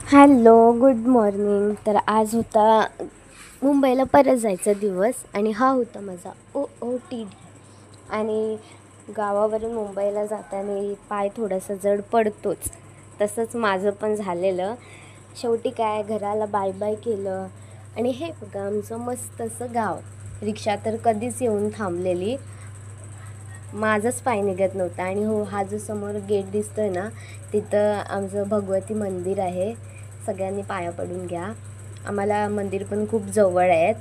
Hello, good morning. तर आज होता मुंबईला परत जायचा दिवस आणि हा होता माझा OOTD. आणि गावावरून मुंबईला जाताना पाय थोडासा जड पडतोच. तसंच माझं पण झालेलं. शेवटी काय, घराला बाय बाय केलं. आणि हे बघा आमचं मस्त असं गाव. रिक्षा तर कधीच येऊन थांबलेली, माझाच पाय निघत नव्हता. आणि हो, हा जो समोर गेट दिसतोय ना, तिथं आमचं भगवती मंदिर आहे. सगळ्यांनी पाया पडून घ्या. आम्हाला मंदिर पण खूप जवळ आहेत.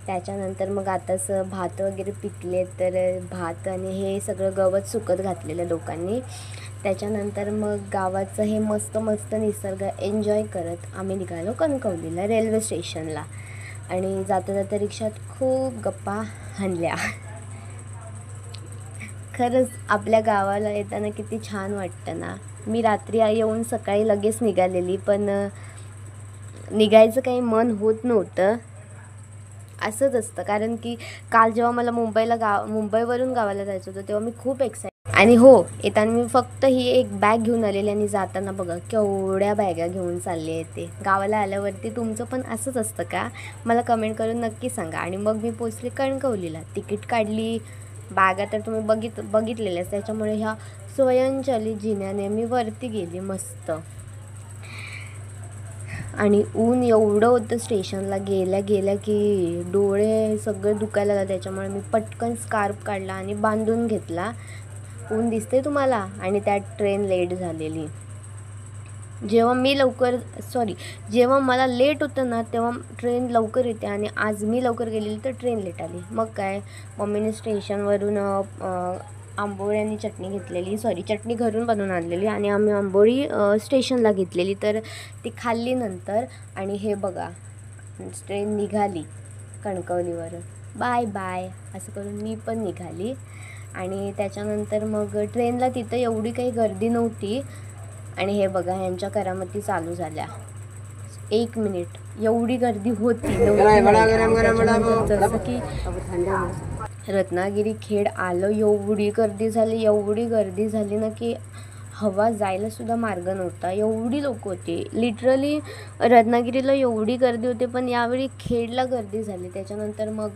त्याच्यानंतर मग आताच भात वगैरे पिकले, तर भात आणि हे सगळं गवत सुकत घातलेलं लोकांनी. त्याच्यानंतर मग गावाचं हे मस्त मस्त निसर्ग एन्जॉय करत आम्ही निघालो कणकवलीला, रेल्वे स्टेशनला. आणि जाता जाता रिक्षात खूप गप्पा हाणल्या. खरंच आपल्या गावाला येताना किती छान वाटतं ना. मी रात्री येऊन सकाळी लगेच निघालेली, पण निघायचं काही मन होत नव्हतं. असंच असतं, कारण की काल जेव्हा मला मुंबईवरून गावाला जायचं होतं, तेव्हा मी खूप एक्साइटेड. आणि हो, येताना मी फक्त ही एक बॅग घेऊन आलेली आणि जाताना बघा केवढ्या बॅगा घेऊन चालली आहे. ते गावाला आल्यावरती तुमचं पण असंच असतं का? मला कमेंट करून नक्की सांगा. आणि मग मी पोचले कणकवलीला, तिकीट काढली, बॅगा तर तुम्ही बघितलेल्याच. त्याच्यामुळे ह्या स्वयंचलित जिन्याने मी वरती गेली मस्त. आणि ऊन एवढं होतं स्टेशनला गेल्या गेल्या की डोळे सगळे दुखायला लागले. त्याच्यामुळे मी पटकन स्कार्फ काढला आणि बांधून घेतला. ऊन दिसते तुम्हाला. आणि त्यात ट्रेन लेट झालेली. जेव्हा मला लेट होतं ना, तेव्हा ट्रेन लवकर येते. आणि आज मी लवकर गेलेली तर ट्रेन लेट आली. मग काय, मम्मीने स्टेशनवरून आंबोळी आणि चटणी घरून बनवून आणलेली आणि आम्ही आंबोळी स्टेशनला घेतलेली. तर ती खाल्ली नंतर. आणि हे बघा, ट्रेन निघाली कणकवलीवरून. बाय बाय असं करून मी पण निघाली. आणि त्याच्यानंतर मग ट्रेनला तिथं एवढी काही गर्दी नव्हती. आणि हे बघा, ह्यांच्या करामती चालू झाल्या. 1 मिनिट, एवढी गर्दी होती नव्हती. जसं की रत्नागिरी खेड आलं, एवढी गर्दी झाली ना की हवा जायला सुद्धा मार्ग नव्हता. एवढी लोक होती लिटरली. रत्नागिरीला एवढी गर्दी होती, पण यावेळी खेडला गर्दी झाली. त्याच्यानंतर मग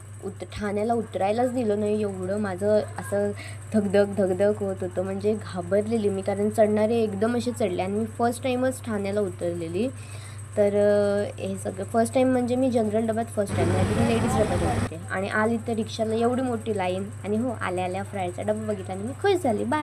ठाण्याला उतरायलाच दिलं नाही. एवढं माझं असं धगधग होत होतं. म्हणजे घाबरलेली मी, कारण चढणारे एकदम असे चढले. आणि मी फर्स्ट टाईमच ठाण्याला उतरलेली. तर हे सगळं फर्स्ट टाईम म्हणजे मी जनरल डब्यात फर्स्ट टाईम, नाही मी लेडीज डब्यात होते. आणि आली तर रिक्षाला एवढी मोठी लाईन. आणि हो, आल्या फ्रायचा डबा बघितला आणि मी खुश झाली. बाय.